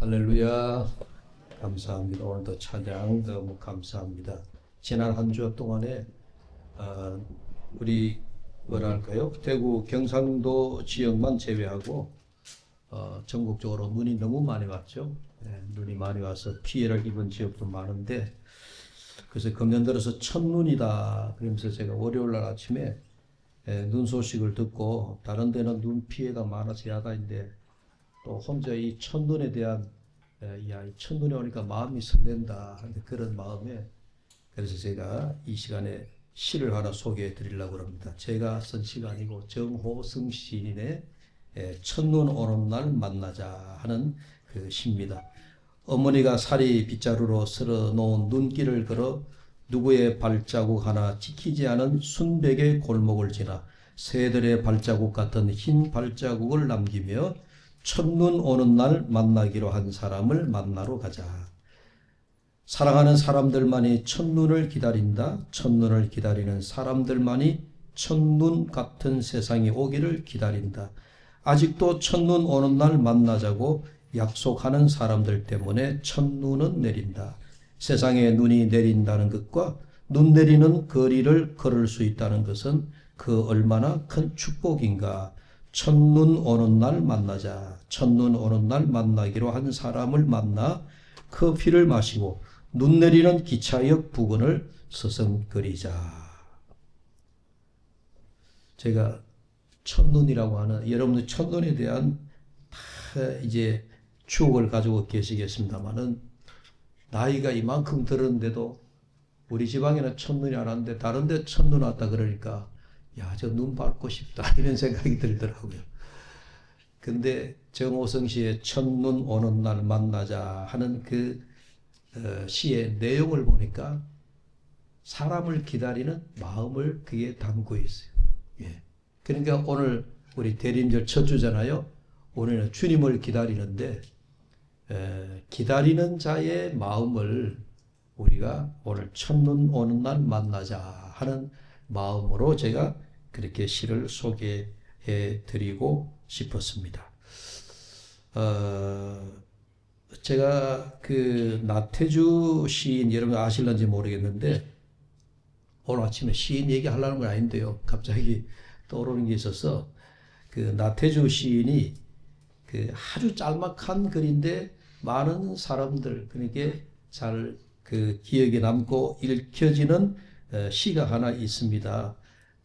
할렐루야. 감사합니다. 오늘도 찬양 너무 감사합니다. 지난 한 주 동안에 우리 뭐랄까요? 대구 경상도 지역만 제외하고 전국적으로 눈이 너무 많이 왔죠. 눈이 많이 와서 피해를 입은 지역도 많은데, 그래서 금년 들어서 첫눈이다 그러면서 제가 월요일 날 아침에 눈 소식을 듣고, 다른 데는 눈 피해가 많아서 야단인데 또 혼자 이 첫눈에 대한 첫눈이 오니까 마음이 설렌다 하는 그런 마음에, 그래서 제가 이 시간에 시를 하나 소개해 드리려고 합니다. 제가 쓴 시가 아니고 정호승 시인의 첫눈 오는 날 만나자 하는 그 시입니다. 어머니가 살이 빗자루로 쓸어 놓은 눈길을 걸어 누구의 발자국 하나 지키지 않은 순백의 골목을 지나 새들의 발자국 같은 흰 발자국을 남기며 첫눈 오는 날 만나기로 한 사람을 만나러 가자. 사랑하는 사람들만이 첫눈을 기다린다. 첫눈을 기다리는 사람들만이 첫눈 같은 세상이 오기를 기다린다. 아직도 첫눈 오는 날 만나자고 약속하는 사람들 때문에 첫눈은 내린다. 세상에 눈이 내린다는 것과 눈 내리는 거리를 걸을 수 있다는 것은 그 얼마나 큰 축복인가. 첫눈 오는 날 만나자. 첫눈 오는 날 만나기로 한 사람을 만나 커피를 마시고 눈 내리는 기차역 부근을 서성거리자. 제가 첫눈이라고 하는, 여러분들 첫눈에 대한 이제 추억을 가지고 계시겠습니다만은, 나이가 이만큼 들었는데도 우리 지방에는 첫눈이 안 왔는데 다른 데 첫눈 왔다 그러니까 야, 저 눈 밟고 싶다 이런 생각이 들더라고요. 근데 정호성 씨의 첫눈 오는 날 만나자 하는 그 시의 내용을 보니까 사람을 기다리는 마음을 그게 담고 있어요. 예. 그러니까 오늘 우리 대림절 첫 주잖아요. 오늘은 주님을 기다리는데 기다리는 자의 마음을 우리가 오늘 첫눈 오는 날 만나자 하는 마음으로 제가 그렇게 시를 소개해 드리고 싶었습니다. 제가 그 나태주 시인, 여러분 아실런지 모르겠는데 오늘 아침에 시인 얘기하려는 건 아닌데요, 갑자기 떠오르는 게 있어서, 그 나태주 시인이 그 아주 짤막한 글인데 많은 사람들, 그러니까 잘 그 기억에 남고 읽혀지는 시가 하나 있습니다.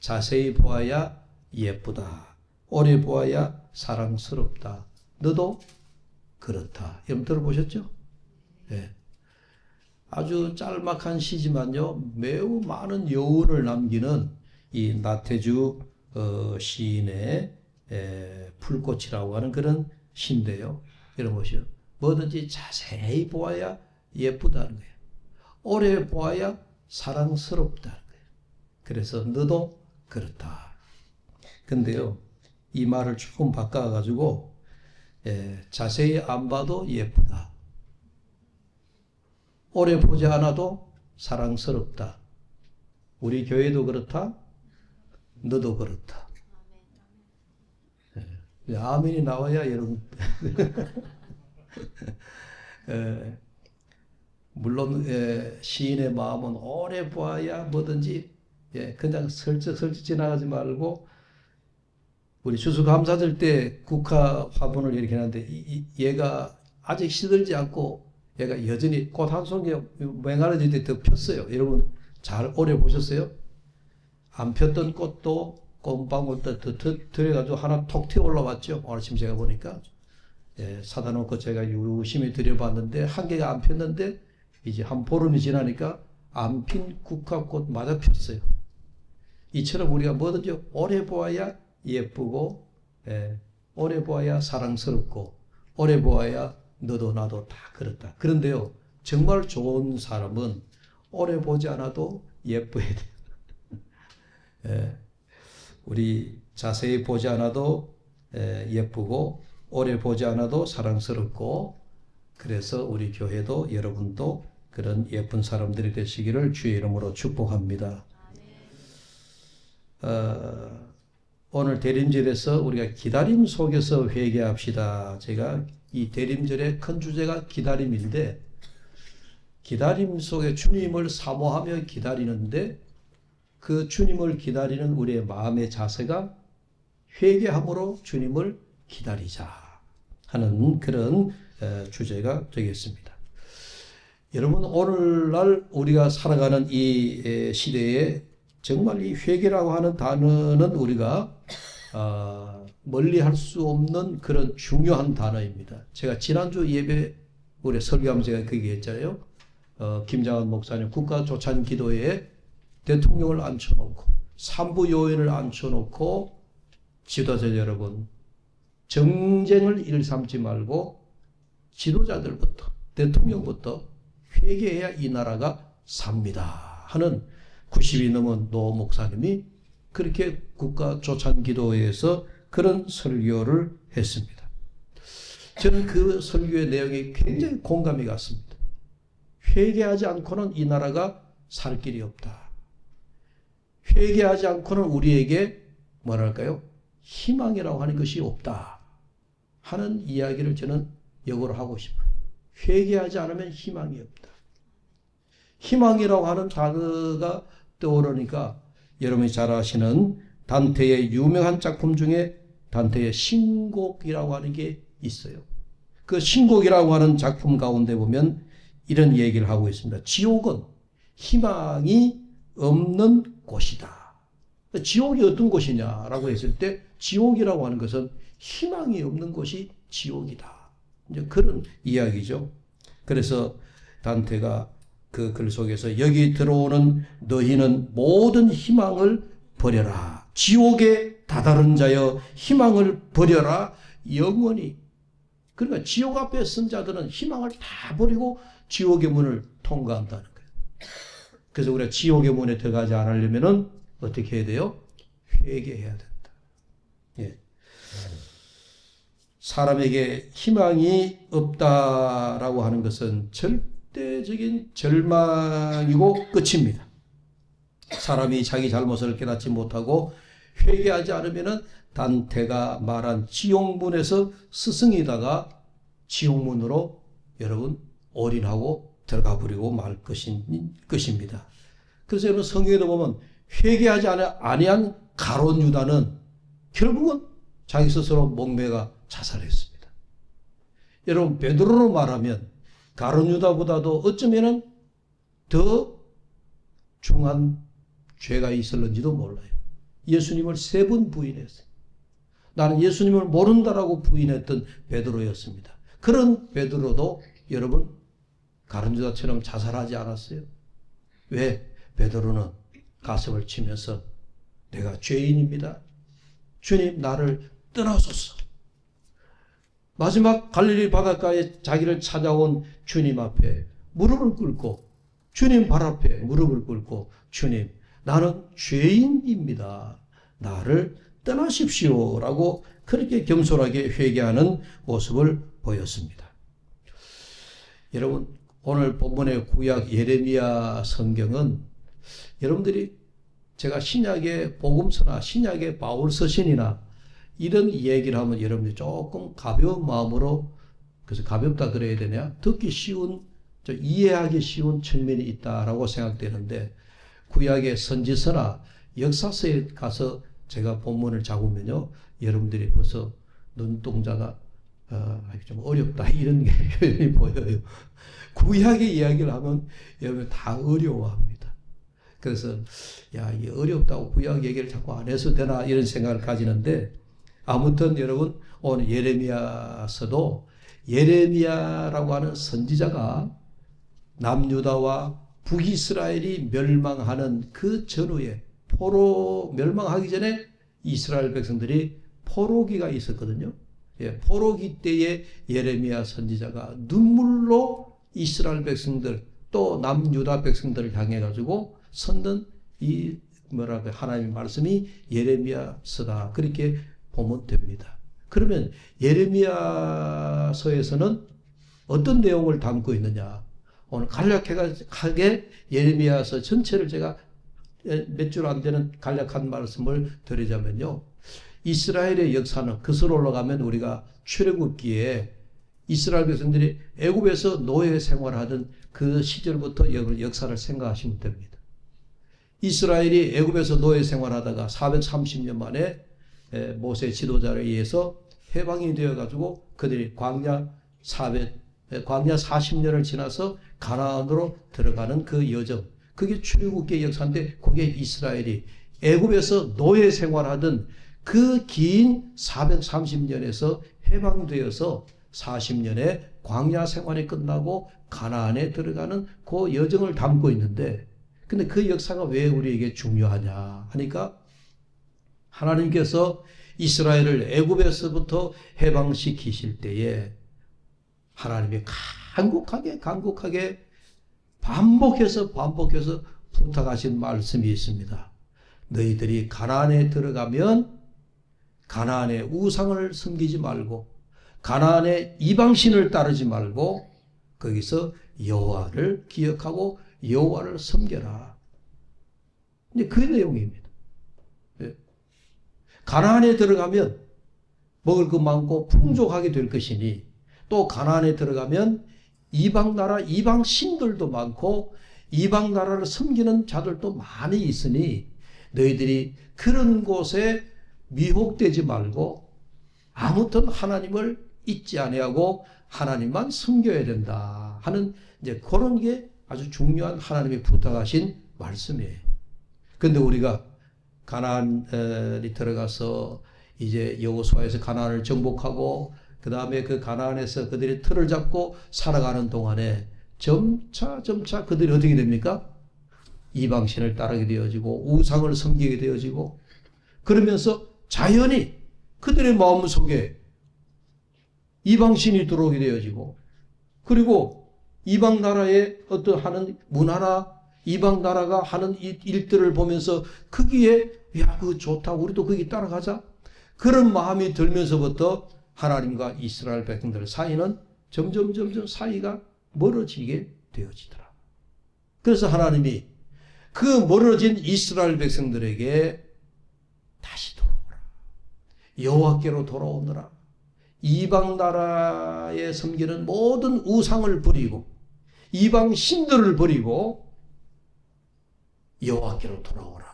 자세히 보아야 예쁘다. 오래 보아야 사랑스럽다. 너도 그렇다. 여러분 들어보셨죠? 네. 아주 짤막한 시지만요, 매우 많은 여운을 남기는 이 나태주 시인의 풀꽃이라고 하는 그런 시인데요. 여러분 보시죠. 뭐든지 자세히 보아야 예쁘다는 거예요. 오래 보아야 사랑스럽다는 거예요. 그래서 너도 그렇다. 근데요, 이 말을 조금 바꿔가지고 자세히 안 봐도 예쁘다. 오래 보지 않아도 사랑스럽다. 우리 교회도 그렇다. 너도 그렇다. 아멘이 나와야 여러분. 물론 시인의 마음은 오래 보아야 뭐든지 그냥 슬쩍슬쩍 지나가지 말고, 우리 추수감사절 때 국화 화분을 이렇게 하는데 얘가 아직 시들지 않고 얘가 여전히 꽃 한 송이 맹하러질 때 더 폈어요. 여러분 잘 오래 보셨어요? 안 폈던 꽃도 꽃방울 더 들여가지고 하나 톡 튀어 올라왔죠. 오늘 아침 제가 보니까 사다 놓고 제가 유심히 들여봤는데 한 개가 안 폈는데 이제 한 보름이 지나니까 안 핀 국화꽃 마저 폈어요. 이처럼 우리가 뭐든지 오래 보아야 예쁘고, 오래 보아야 사랑스럽고, 오래 보아야 너도 나도 다 그렇다. 그런데요, 정말 좋은 사람은 오래 보지 않아도 예뻐야 돼요. 우리 자세히 보지 않아도 예쁘고, 오래 보지 않아도 사랑스럽고, 그래서 우리 교회도 여러분도 그런 예쁜 사람들이 되시기를 주의 이름으로 축복합니다. 오늘 대림절에서 우리가 기다림 속에서 회개합시다. 제가 이 대림절의 큰 주제가 기다림인데, 기다림 속에 주님을 사모하며 기다리는데, 그 주님을 기다리는 우리의 마음의 자세가 회개함으로 주님을 기다리자 하는 그런 주제가 되겠습니다. 여러분, 오늘날 우리가 살아가는 이 시대에 정말 이 회개라고 하는 단어는 우리가 멀리 할 수 없는 그런 중요한 단어입니다. 제가 지난주 예배 우리 설교하면서 제가 그 얘기했잖아요. 김장한 목사님 국가 조찬 기도에 대통령을 앉혀놓고 산부 요인을 앉혀놓고 지도자 여러분, 정쟁을 일삼지 말고 지도자들부터 대통령부터 회개해야 이 나라가 삽니다 하는 90이 넘은 노 목사님이 그렇게 국가 조찬 기도회에서 그런 설교를 했습니다. 저는 그 설교의 내용이 굉장히 공감이 갔습니다. 회개하지 않고는 이 나라가 살 길이 없다. 회개하지 않고는 우리에게 뭐랄까요? 희망이라고 하는 것이 없다 하는 이야기를 저는 역으로 하고 싶어요. 회개하지 않으면 희망이 없다. 희망이라고 하는 단어가 떠오르니까 여러분이 잘 아시는 단테의 유명한 작품 중에 단테의 신곡이라고 하는 게 있어요. 그 신곡이라고 하는 작품 가운데 보면 이런 얘기를 하고 있습니다. 지옥은 희망이 없는 곳이다. 지옥이 어떤 곳이냐라고 했을 때 지옥이라고 하는 것은 희망이 없는 곳이 지옥이다. 이제 그런 이야기죠. 그래서 단테가 그 글 속에서 여기 들어오는 너희는 모든 희망을 버려라. 지옥에 다다른 자여 희망을 버려라. 영원히. 그러니까 지옥 앞에 선 자들은 희망을 다 버리고 지옥의 문을 통과한다는 거예요. 그래서 우리가 지옥의 문에 들어가지 않으려면 어떻게 해야 돼요? 회개해야 된다. 예. 사람에게 희망이 없다라고 하는 것은 절대적인 절망이고 끝입니다. 사람이 자기 잘못을 깨닫지 못하고 회개하지 않으면 단테가 말한 지옥문에서 스승이다가 지옥문으로 여러분 올인하고 들어가 버리고 말 것입니다. 그래서 여러분 성경에도 보면 회개하지 아니한 가룟 유다는 결국은 자기 스스로 목매가 자살했습니다. 여러분 베드로로 말하면 가룟 유다보다도 어쩌면은 더 중한 죄가 있을는지도 몰라요. 예수님을 3번 부인했어요. 나는 예수님을 모른다라고 부인했던 베드로였습니다. 그런 베드로도 여러분 가룟 유다처럼 자살하지 않았어요. 왜? 베드로는 가슴을 치면서 내가 죄인입니다. 주님 나를 떠나소서. 마지막 갈릴리 바닷가에 자기를 찾아온 주님 앞에 무릎을 꿇고 주님 발 앞에 무릎을 꿇고 주님 나는 죄인입니다. 나를 떠나십시오 라고 그렇게 겸손하게 회개하는 모습을 보였습니다. 여러분 오늘 본문의 구약 예레미야 성경은 여러분들이 제가 신약의 복음서나 신약의 바울서신이나 이런 얘기를 하면 여러분들이 조금 가벼운 마음으로, 그래서 가볍다 그래야 되냐, 듣기 쉬운, 이해하기 쉬운 측면이 있다라고 생각되는데 구약의 선지서나 역사서에 가서 제가 본문을 잡으면요 여러분들이 벌써 눈동자가 좀 어렵다 이런 게 표현이 보여요. 구약의 이야기를 하면 여러분 다 어려워합니다. 그래서 야, 이게 어렵다고 구약 얘기를 자꾸 안 해서 되나 이런 생각을 가지는데 아무튼 여러분 오늘 예레미야서도 예레미야라고 하는 선지자가 남유다와 북이스라엘이 멸망하는 그 전후에 포로 멸망하기 전에 이스라엘 백성들이 포로기가 있었거든요. 예, 포로기 때에 예레미야 선지자가 눈물로 이스라엘 백성들 또 남유다 백성들을 향해 가지고 선던 이 뭐랄까 하나님의 말씀이 예레미야서다 그렇게 보면 됩니다. 그러면 예레미야서에서는 어떤 내용을 담고 있느냐? 오늘 간략하게 예레미야서 전체를 제가 몇 줄 안 되는 간략한 말씀을 드리자면요. 이스라엘의 역사는 그스로 올라가면 우리가 출애굽기에 이스라엘 백성들이 애굽에서 노예 생활하던 그 시절부터 역사를 생각하시면 됩니다. 이스라엘이 애굽에서 노예 생활하다가 430년 만에 모세 지도자에 의해서 해방이 되어가지고 그들이 광야 40년을 지나서 가나안으로 들어가는 그 여정, 그게 출애굽기의 역사인데, 그게 이스라엘이 애굽에서 노예 생활하던 그 긴 430년에서 해방되어서 40년의 광야 생활이 끝나고 가나안에 들어가는 그 여정을 담고 있는데, 근데 그 역사가 왜 우리에게 중요하냐 하니까, 하나님께서 이스라엘을 애굽에서부터 해방시키실 때에 하나님이 간곡하게 반복해서 부탁하신 말씀이 있습니다. 너희들이 가나안에 들어가면 가나안의 우상을 섬기지 말고, 가나안의 이방신을 따르지 말고, 거기서 여호와를 기억하고 여호와를 섬겨라. 이제 그 내용입니다. 가나안에 들어가면 먹을 것 많고 풍족하게 될 것이니, 또 가나안에 들어가면 이방 나라 이방 신들도 많고 이방 나라를 섬기는 자들도 많이 있으니 너희들이 그런 곳에 미혹되지 말고 아무튼 하나님을 잊지 아니하고 하나님만 섬겨야 된다 하는, 이제 그런 게 아주 중요한 하나님이 부탁하신 말씀이에요. 그런데 우리가 가나안이 들어가서 이제 여호수아에서 가나안을 정복하고 그 다음에 그 가나안에서 그들이 틀을 잡고 살아가는 동안에 점차 그들이 어떻게 됩니까? 이방신을 따르게 되어지고 우상을 섬기게 되어지고, 그러면서 자연히 그들의 마음속에 이방신이 들어오게 되어지고, 그리고 이방 나라의 어떤 하는 문화나 이방 나라가 하는 일들을 보면서 거기에 야, 그거 좋다, 우리도 거기 따라가자, 그런 마음이 들면서부터 하나님과 이스라엘 백성들 사이는 점점 사이가 멀어지게 되어지더라. 그래서 하나님이 그 멀어진 이스라엘 백성들에게 다시 돌아오라, 여호와께로 돌아오느라, 이방 나라에 섬기는 모든 우상을 버리고 이방 신들을 버리고 여호와께로 돌아오라.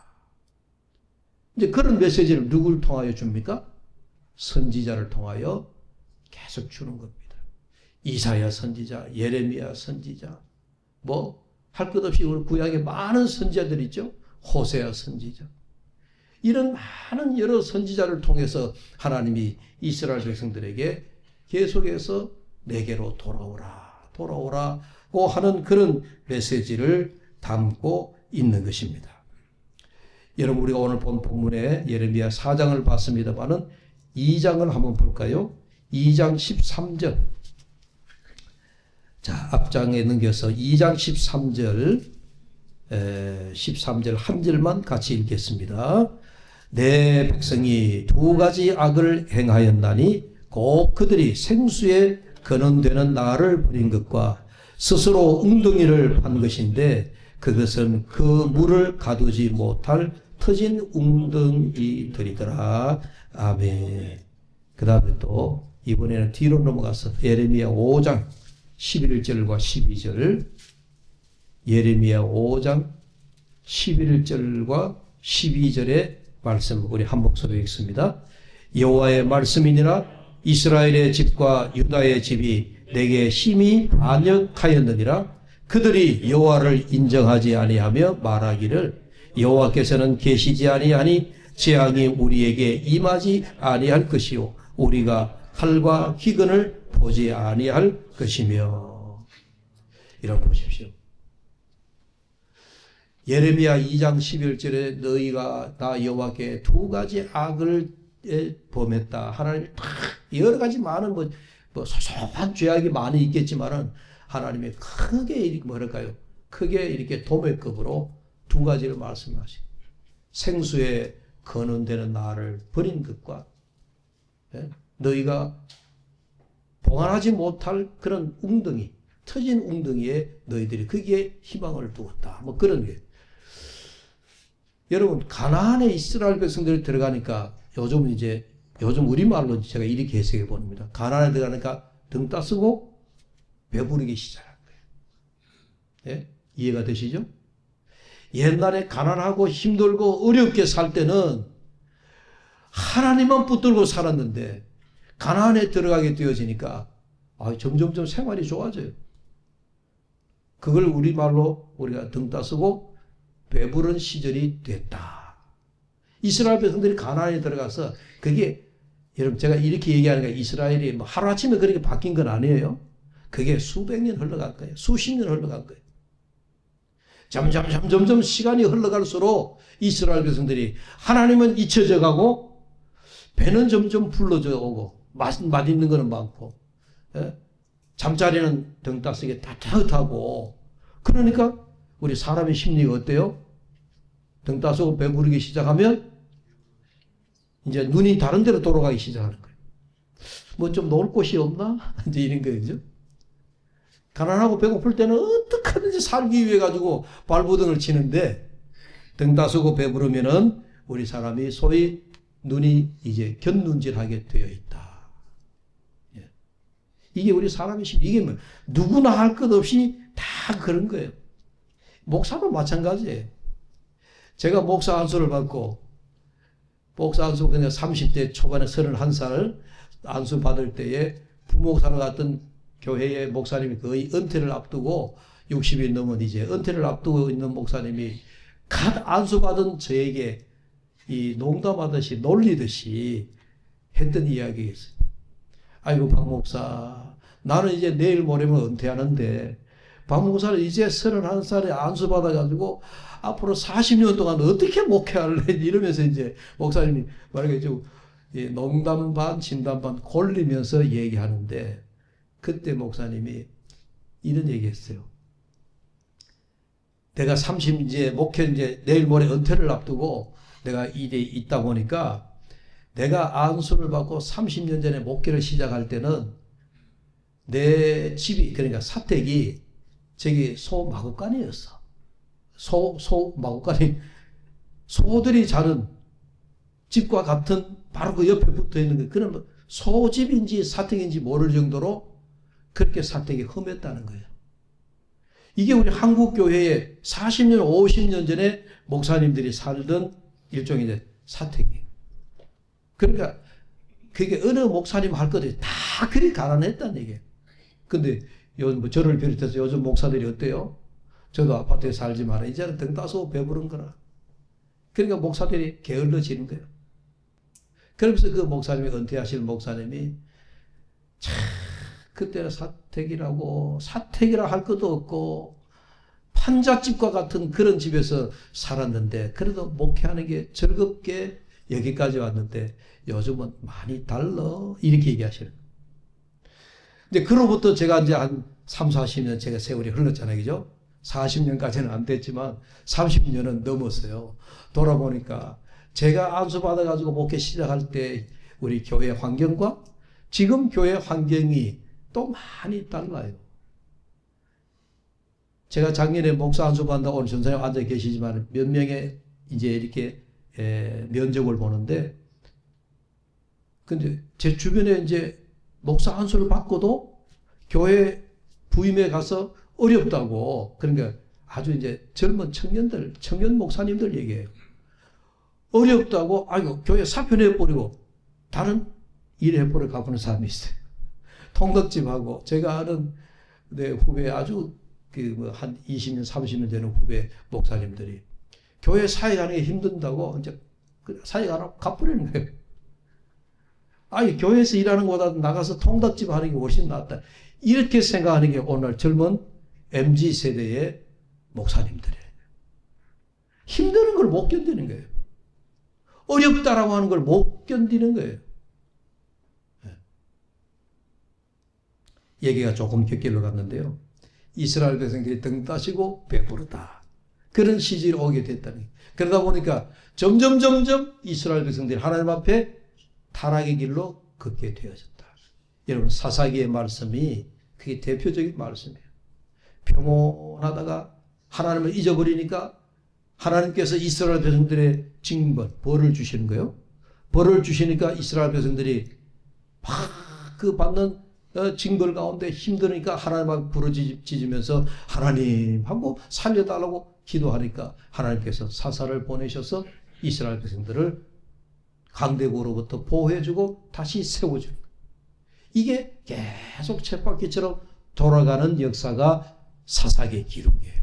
이제 그런 메시지를 누구를 통하여 줍니까? 선지자를 통하여 계속 주는 겁니다. 이사야 선지자, 예레미야 선지자, 할 것 없이 우리 구약에 많은 선지자들 있죠. 호세아 선지자. 이런 많은 여러 선지자를 통해서 하나님이 이스라엘 백성들에게 계속해서 내게로 돌아오라고 하는 그런 메시지를 담고 있는 것입니다. 여러분, 우리가 오늘 본 본문에 예레미야 4장을 봤습니다만은 2장을 한번 볼까요? 2장 13절. 자, 앞장에 넘겨서 2장 13절 한 절만 같이 읽겠습니다. 내 백성이 두 가지 악을 행하였나니 곧 그들이 생수에 근원되는 나를 버린 것과 스스로 웅덩이를 판 것인데 그것은 그 물을 가두지 못할 터진 웅덩이들이더라. 아멘. 그 다음에 또 이번에는 뒤로 넘어가서 예레미야 5장 11절과 12절, 예레미야 5장 11절과 12절의 말씀 우리 한 목소리로 읽습니다. 여호와의 말씀이니라 이스라엘의 집과 유다의 집이 내게 심히 반역하였느니라. 그들이 여호와를 인정하지 아니하며 말하기를 여호와께서는 계시지 아니하니 재앙이 우리에게 임하지 아니할 것이요 우리가 칼과 기근을 보지 아니할 것이며. 이런 보십시오. 예레미야 2장 11절에 너희가 나 여호와께 두 가지 악을 범했다. 하나님 다 여러 가지 많은 소소한 죄악이 많이 있겠지만은 하나님이 크게 크게 이렇게 도매급으로 두 가지를 말씀하시. 생수에 근원되는 나를 버린 것과 너희가 봉안하지 못할 그런 웅덩이, 터진 웅덩이에 너희들이 거기에 희망을 두었다. 그런 게. 여러분, 가나안에 이스라엘 백성들이 들어가니까 요즘 우리말로 제가 이렇게 해석해 봅니다. 가난에 들어가니까 등 따쓰고 배부르기 시작한 거예요. 예? 이해가 되시죠? 옛날에 가난하고 힘들고 어렵게 살 때는 하나님만 붙들고 살았는데 가난에 들어가게 되어지니까 점점점 생활이 좋아져요. 그걸 우리말로 우리가 등 따쓰고 배부른 시절이 됐다. 이스라엘 백성들이 가나안에 들어가서 그게 여러분 제가 이렇게 얘기하는 게 이스라엘이 뭐 하루아침에 그렇게 바뀐 건 아니에요. 그게 수백 년 흘러간 거예요. 수십 년 흘러간 거예요. 점점 시간이 흘러갈수록 이스라엘 백성들이 하나님은 잊혀져 가고 배는 점점 불러져 오고 맛있는 거는 많고 잠자리는 등 따스게 따뜻하고 그러니까 우리 사람의 심리가 어때요? 등 따스고 배부르기 시작하면 이제 눈이 다른 데로 돌아가기 시작하는 거예요. 뭐 좀 놀 곳이 없나? 이제 이런 거죠. 가난하고 배고플 때는 어떻게든지 살기 위해 가지고 발버둥을 치는데 등 따스고 배부르면은 우리 사람이 소위 눈이 이제 곁눈질하게 되어 있다. 예. 이게 우리 사람의 심리. 이게 뭐 누구나 할 것 없이 다 그런 거예요. 목사도 마찬가지예요. 제가 목사 안수를 받고 목사 안수 그냥 30대 초반에 31살 안수 받을 때에 부목사로 갔던 교회의 목사님이 거의 은퇴를 앞두고 60이 넘은 이제 은퇴를 앞두고 있는 목사님이 갓 안수 받은 저에게 이 농담하듯이 놀리듯이 했던 이야기가 있어요. 아이고 박 목사 나는 이제 내일 모레면 은퇴하는데 박 목사는 이제 31살에 안수 받아가지고 앞으로 40년 동안 어떻게 목회할래? 이러면서 이제 목사님이 말하겠죠. 농담 반 진담 반 골리면서 얘기하는데 그때 목사님이 이런 얘기했어요. 내가 30 이제 목회 이제 내일 모레 은퇴를 앞두고 내가 일에 있다 보니까 내가 안수를 받고 30년 전에 목회를 시작할 때는 내 집이 그러니까 사택이 저기 소마구간이었어. 소마구간이 소들이 자는 집과 같은 바로 그 옆에 붙어 있는 거 그런 소집인지 사택인지 모를 정도로 그렇게 사택이 험했다는 거예요. 이게 우리 한국 교회에 40년, 50년 전에 목사님들이 살던 일종의 이제 사택이에요. 그러니까 그게 어느 목사님 할 것들이 다 그리 가난했다는 얘기예요. 근데 요즘 뭐 저를 비롯해서 요즘 목사들이 어때요? 저도 아파트에 살지만 이제는 등 따서 배부른 거라. 그러니까 목사들이 게을러지는 거예요. 그러면서 그 목사님이 은퇴하실 목사님이 참 그때는 사택이라 할 것도 없고 판잣집과 같은 그런 집에서 살았는데 그래도 목회하는 게 즐겁게 여기까지 왔는데 요즘은 많이 달라 이렇게 얘기하시는 거예요. 근데 그로부터 제가 이제 한 3, 40년 제가 세월이 흘렀잖아요. 그죠? 40년까지는 안 됐지만 30년은 넘었어요. 돌아보니까 제가 안수 받아가지고 목회 시작할 때 우리 교회 환경과 지금 교회 환경이 또 많이 달라요. 제가 작년에 목사 안수 받는다고 오늘 전사님 앉아 계시지만 몇 명의 이제 이렇게 면접을 보는데 근데 제 주변에 이제 목사 안수를 받고도 교회 부임에 가서 어렵다고 그러니까 아주 이제 젊은 청년 목사님들 얘기해요. 어렵다고 아이고 교회 사표내버리고 다른 일 해버려 가보는 사람이 있어요. 통덕집하고 제가 아는 내 후배 아주 한 20년 30년 되는 후배 목사님들이 교회 사회 가는 게 힘든다고 이제 사회 가라고 가버리는 거예요. 아니 교회에서 일하는 것보다 나가서 통닭집 하는 게 훨씬 낫다. 이렇게 생각하는 게 오늘 젊은 MZ세대의 목사님들이에요. 힘드는 걸 못 견디는 거예요. 어렵다라고 하는 걸 못 견디는 거예요. 얘기가 조금 곁길로 갔는데요. 이스라엘 백성들이 등 따시고 배부르다. 그런 시절이 오게 됐다는 거예요. 그러다 보니까 점점 이스라엘 백성들이 하나님 앞에 타락의 길로 걷게 되어졌다. 여러분 사사기의 말씀이 그게 대표적인 말씀이에요. 평온하다가 하나님을 잊어버리니까 하나님께서 이스라엘 백성들의 징벌, 벌을 주시는 거예요. 벌을 주시니까 이스라엘 백성들이 막 그 받는 징벌 가운데 힘드니까 하나님을 부르짖으면서 하나님 하고 살려달라고 기도하니까 하나님께서 사사를 보내셔서 이스라엘 백성들을 강대국으로부터 보호해주고 다시 세워주는 거예요. 이게 계속 쳇바퀴처럼 돌아가는 역사가 사사기 기록이에요.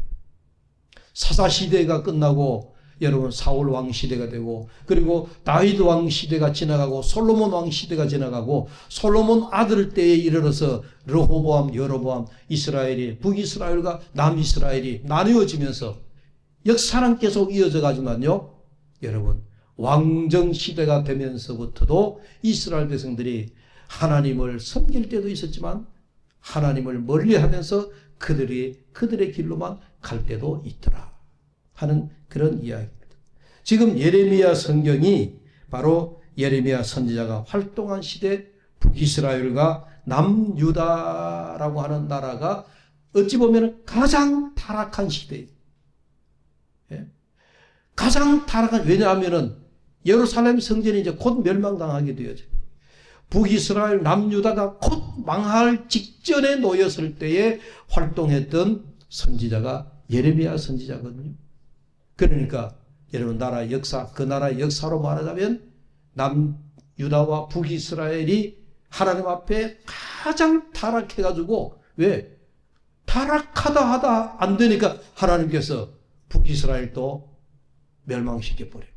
사사 시대가 끝나고 여러분 사울 왕 시대가 되고 그리고 다윗 왕 시대가 지나가고 솔로몬 왕 시대가 지나가고 솔로몬 아들 때에 이르러서 르호보암, 여로보암, 이스라엘이 북이스라엘과 남이스라엘이 나뉘어지면서 역사는 계속 이어져 가지만요. 여러분 왕정 시대가 되면서부터도 이스라엘 백성들이 하나님을 섬길 때도 있었지만 하나님을 멀리하면서 그들의 길로만 갈 때도 있더라 하는 그런 이야기입니다. 지금 예레미야 성경이 바로 예레미야 선지자가 활동한 시대 북이스라엘과 남유다라고 하는 나라가 어찌 보면 가장 타락한 시대예요. 가장 타락한, 왜냐하면 예루살렘 성전이 이제 곧 멸망당하게 되어져요. 북이스라엘 남유다가 곧 망할 직전에 놓였을 때에 활동했던 선지자가 예레미야 선지자거든요. 그러니까 여러분 나라 역사, 그 나라의 역사로 말하자면 남유다와 북이스라엘이 하나님 앞에 가장 타락해가지고 왜? 타락하다 하다 안 되니까 하나님께서 북이스라엘도 멸망시켜버리고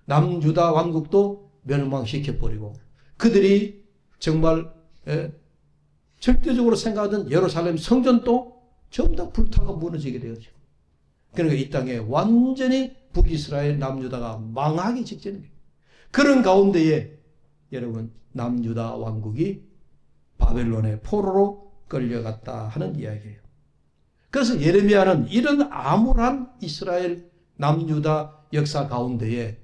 남유다 왕국도 멸망시켜버리고 그들이 정말 절대적으로 생각하던 예루살렘 성전도 전부 다 불타고 무너지게 되었죠. 그러니까 이 땅에 완전히 북이스라엘 남유다가 망하기 직전입니다. 그런 가운데에 여러분 남유다 왕국이 바벨론의 포로로 끌려갔다 하는 이야기예요. 그래서 예레미야는 이런 암울한 이스라엘 남유다 역사 가운데에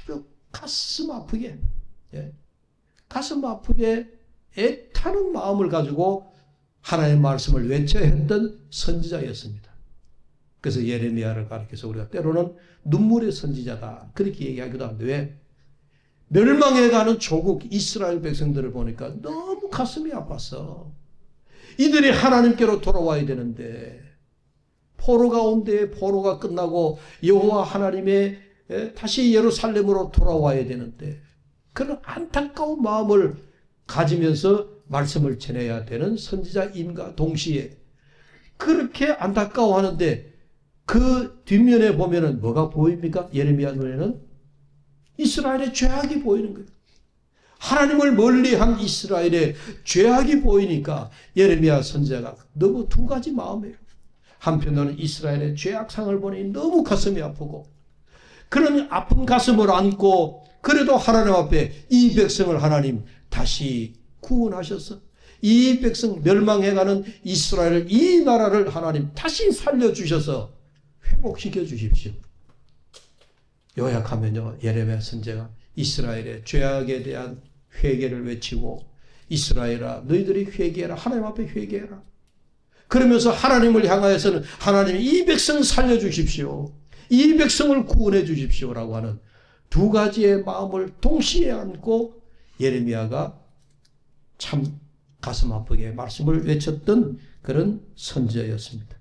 아주 가슴 아프게 애타는 마음을 가지고 하나님의 말씀을 외쳐야 했던 선지자였습니다. 그래서 예레미야를 가리켜서 우리가 때로는 눈물의 선지자다 그렇게 얘기하기도 하는데 왜? 멸망해가는 조국 이스라엘 백성들을 보니까 너무 가슴이 아팠어. 이들이 하나님께로 돌아와야 되는데 포로 가운데 포로가 끝나고 여호와 하나님의 다시 예루살렘으로 돌아와야 되는데 그런 안타까운 마음을 가지면서 말씀을 전해야 되는 선지자임과 동시에 그렇게 안타까워하는데 그 뒷면에 보면은 뭐가 보입니까? 예레미야 눈에는 이스라엘의 죄악이 보이는 거예요. 하나님을 멀리한 이스라엘의 죄악이 보이니까 예레미야 선지자가 너무 두 가지 마음이에요. 한편으로는 이스라엘의 죄악상을 보니 너무 가슴이 아프고 그런 아픈 가슴을 안고 그래도 하나님 앞에 이 백성을 하나님 다시 구원하셔서 이 백성 멸망해가는 이스라엘 이 나라를 하나님 다시 살려주셔서 회복시켜 주십시오. 요약하면요 예레미야 선지자가 이스라엘의 죄악에 대한 회개를 외치고 이스라엘아 너희들이 회개해라 하나님 앞에 회개해라 그러면서 하나님을 향하여서는 하나님 이 백성 살려주십시오 이 백성을 구원해 주십시오라고 하는 두 가지의 마음을 동시에 안고 예레미야가 참 가슴 아프게 말씀을 외쳤던 그런 선지자였습니다.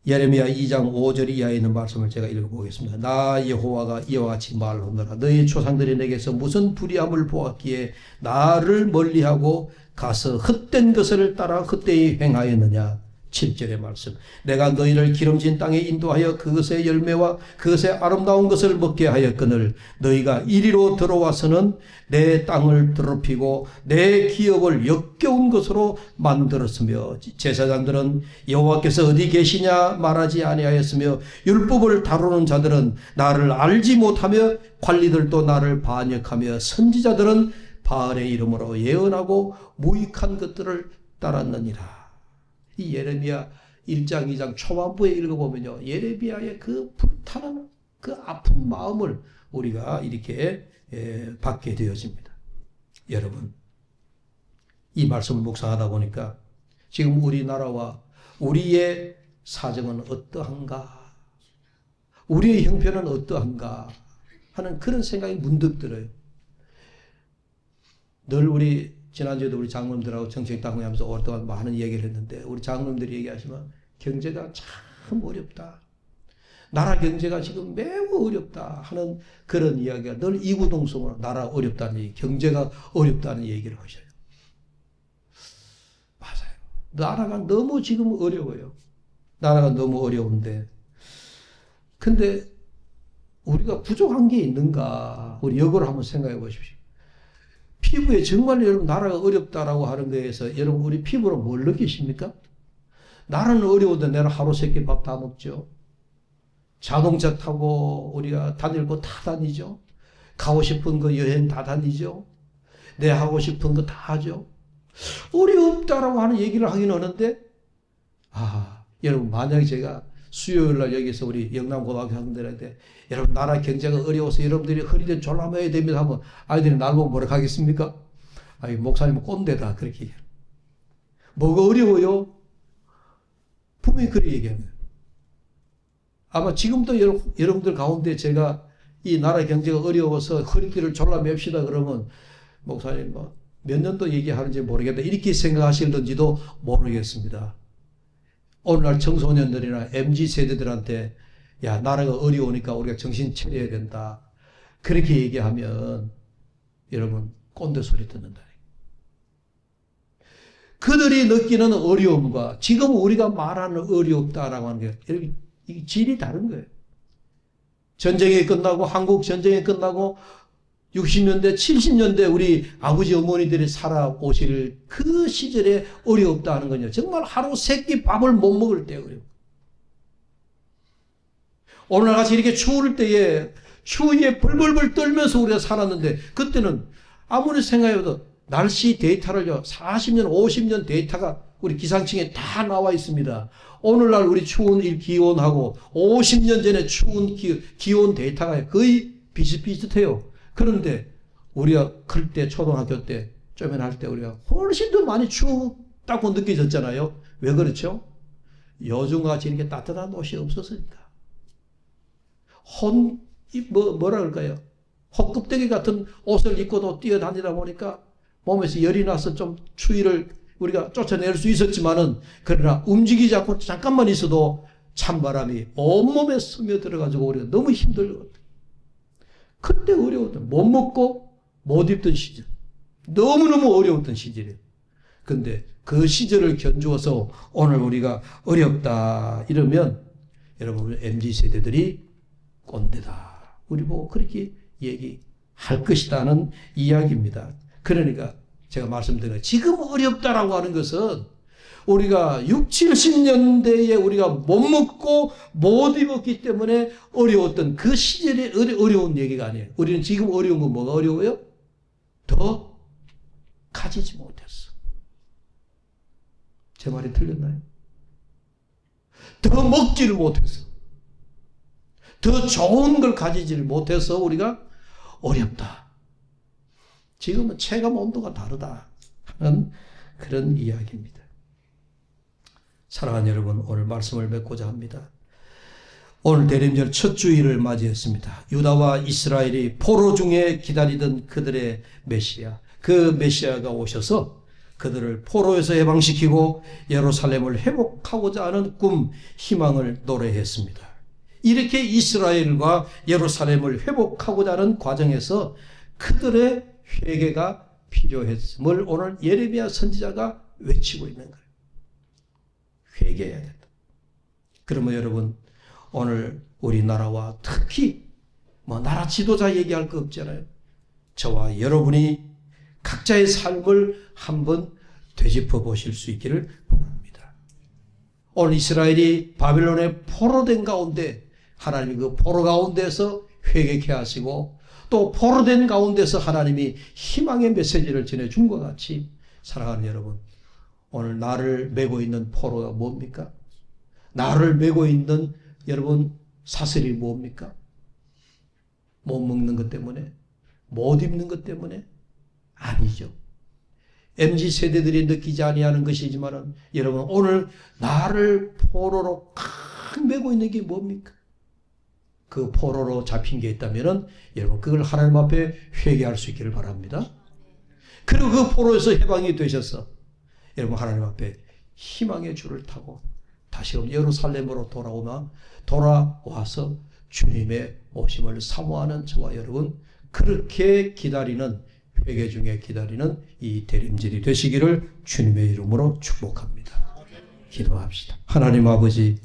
예레미야 2장 5절 이하에 있는 말씀을 제가 읽어보겠습니다. 나 여호와가 이와 같이 말하노라. 너희 조상들이 내게서 무슨 불의함을 보았기에 나를 멀리하고 가서 헛된 것을 따라 헛되이 행하였느냐. 7절의 말씀. 내가 너희를 기름진 땅에 인도하여 그것의 열매와 그것의 아름다운 것을 먹게 하였거늘 너희가 이리로 들어와서는 내 땅을 더럽히고 내 기업을 역겨운 것으로 만들었으며 제사장들은 여호와께서 어디 계시냐 말하지 아니하였으며 율법을 다루는 자들은 나를 알지 못하며 관리들도 나를 반역하며 선지자들은 바알의 이름으로 예언하고 무익한 것들을 따랐느니라. 이 예레미야 1장 2장 초반부에 읽어보면요 예레미야의 그 불타는 그 아픈 마음을 우리가 이렇게 받게 되어집니다. 여러분 이 말씀을 묵상하다 보니까 지금 우리나라와 우리의 사정은 어떠한가, 우리의 형편은 어떠한가, 하는 그런 생각이 문득 들어요. 늘 우리 지난주에도 우리 장로님들하고 정책당국하면서 오랫동안 많은 얘기를 했는데 우리 장로님들이 얘기하시면 경제가 참 어렵다. 나라 경제가 지금 매우 어렵다 하는 그런 이야기가 늘 이구동성으로 나라 어렵다는 얘기, 경제가 어렵다는 얘기를 하셔요. 맞아요. 나라가 너무 지금 어려워요. 나라가 너무 어려운데 근데 우리가 부족한 게 있는가? 우리 역으로 한번 생각해 보십시오. 피부에 정말 여러분 나라가 어렵다라고 하는 거에서 여러분 우리 피부로 뭘 느끼십니까? 나라는 어려운데 내가 하루 세 끼 밥 다 먹죠. 자동차 타고 우리가 다닐 거 다 다니죠. 가고 싶은 거 여행 다 다니죠. 내 하고 싶은 거 다 하죠. 어렵다라고 하는 얘기를 하긴 하는데 여러분 만약에 제가 수요일 날 여기서 우리 영남고등학교 학생들한테 여러분 나라 경제가 어려워서 여러분들이 허리를 졸라매야 됩니다 하면 아이들이 날 보고 뭐라 하겠습니까? 목사님은 꼰대다 그렇게 얘기해요. 뭐가 어려워요? 분명히 그렇게 얘기하는 거예요. 아마 지금도 여러분들 가운데 제가 이 나라 경제가 어려워서 허리띠를 졸라맵시다 그러면 목사님 몇 년도 얘기하는지 모르겠다 이렇게 생각하실는지도 모르겠습니다. 오늘날 청소년들이나 MZ세대들한테 야 나라가 어려우니까 우리가 정신 차려야 된다. 그렇게 얘기하면 여러분 꼰대 소리 듣는다. 그들이 느끼는 어려움과 지금 우리가 말하는 어렵다라고 하는 게 이 질이 다른 거예요. 전쟁이 끝나고 한국 전쟁이 끝나고 60년대 70년대 우리 아버지 어머니들이 살아오실 그 시절에 어렵다 하는 건요. 정말 하루 세 끼 밥을 못 먹을 때 어려워. 오늘같이 이렇게 추울 때에 추위에 벌벌벌 떨면서 우리가 살았는데 그때는 아무리 생각해도 날씨 데이터를요 40년 50년 데이터가 우리 기상청에 다 나와 있습니다. 오늘날 우리 추운 기온하고 50년 전에 추운 기온 데이터가 거의 비슷비슷해요. 그런데 우리가 클 때 초등학교 때 쪼면할 때 우리가 훨씬 더 많이 춥다고 느껴졌잖아요. 왜 그렇죠? 요즘같이 이렇게 따뜻한 옷이 없었으니까. 뭐라 그럴까요? 헛껍데기 같은 옷을 입고도 뛰어다니다 보니까 몸에서 열이 나서 좀 추위를 우리가 쫓아낼 수 있었지만은 그러나 움직이지 않고 잠깐만 있어도 찬바람이 온몸에 스며들어가지고 우리가 너무 힘들거든. 그때 어려웠던 못 먹고 못 입던 시절. 너무너무 어려웠던 시절이에요. 근데 그 시절을 견주어서 오늘 우리가 어렵다 이러면 여러분 MZ세대들이 꼰대다. 우리 보고 그렇게 얘기할 것이다는 이야기입니다. 그러니까 제가 말씀드려요. 지금 어렵다라고 하는 것은 우리가 60, 70년대에 우리가 못 먹고 못 입었기 때문에 어려웠던 그 시절에 어려운 얘기가 아니에요. 우리는 지금 어려운 건 뭐가 어려워요? 더 가지지 못했어. 제 말이 틀렸나요? 더 먹지를 못했어. 더 좋은 걸 가지지를 못해서 우리가 어렵다. 지금은 체감 온도가 다르다 하는 그런 이야기입니다. 사랑하는 여러분, 오늘 말씀을 맺고자 합니다. 오늘 대림절 첫 주일을 맞이했습니다. 유다와 이스라엘이 포로 중에 기다리던 그들의 메시아, 그 메시아가 오셔서 그들을 포로에서 해방시키고 예루살렘을 회복하고자 하는 꿈, 희망을 노래했습니다. 이렇게 이스라엘과 예루살렘을 회복하고자 하는 과정에서 그들의 회개가 필요했음을 오늘 예레미야 선지자가 외치고 있는 거예요. 회개해야 된다. 그러면 여러분 오늘 우리나라와 특히 나라 지도자 얘기할 거 없잖아요. 저와 여러분이 각자의 삶을 한번 되짚어 보실 수 있기를 바랍니다. 오늘 이스라엘이 바벨론에 포로된 가운데 하나님이 그 포로 가운데서 회개케 하시고 또 포로된 가운데서 하나님이 희망의 메시지를 전해준 것 같이 사랑하는 여러분, 오늘 나를 메고 있는 포로가 뭡니까? 나를 메고 있는 여러분 사슬이 뭡니까? 못 먹는 것 때문에? 못 입는 것 때문에? 아니죠. MZ세대들이 느끼지 아니하는 것이지만 여러분 오늘 나를 포로로 꽉 메고 있는 게 뭡니까? 그 포로로 잡힌 게 있다면은 여러분 그걸 하나님 앞에 회개할 수 있기를 바랍니다. 그리고 그 포로에서 해방이 되셔서 여러분 하나님 앞에 희망의 줄을 타고 다시금 예루살렘으로 돌아와서 주님의 오심을 사모하는 저와 여러분, 그렇게 기다리는, 회개 중에 기다리는 이 대림절이 되시기를 주님의 이름으로 축복합니다. 기도합시다. 하나님 아버지,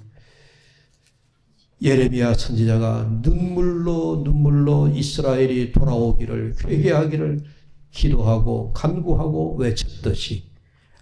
예레미야 선지자가 눈물로 이스라엘이 돌아오기를, 회개하기를 기도하고 간구하고 외쳤듯이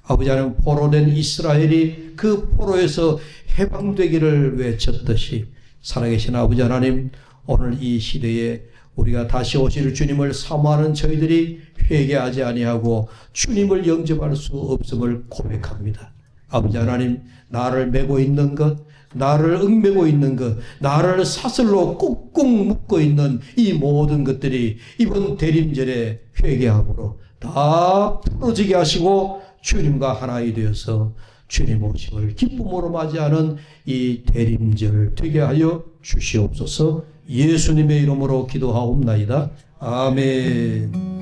아버지 하나님, 포로된 이스라엘이 그 포로에서 해방되기를 외쳤듯이 살아계신 아버지 하나님, 오늘 이 시대에 우리가 다시 오실 주님을 사모하는 저희들이 회개하지 아니하고 주님을 영접할 수 없음을 고백합니다. 아버지 하나님, 나를 메고 있는 것, 나를 얽매고 있는 것, 나를 사슬로 꾹꾹 묶고 있는 이 모든 것들이 이번 대림절에 회개함으로 다 풀어지게 하시고 주님과 하나이 되어서 주님 오심을 기쁨으로 맞이하는 이 대림절 되게 하여 주시옵소서. 예수님의 이름으로 기도하옵나이다. 아멘.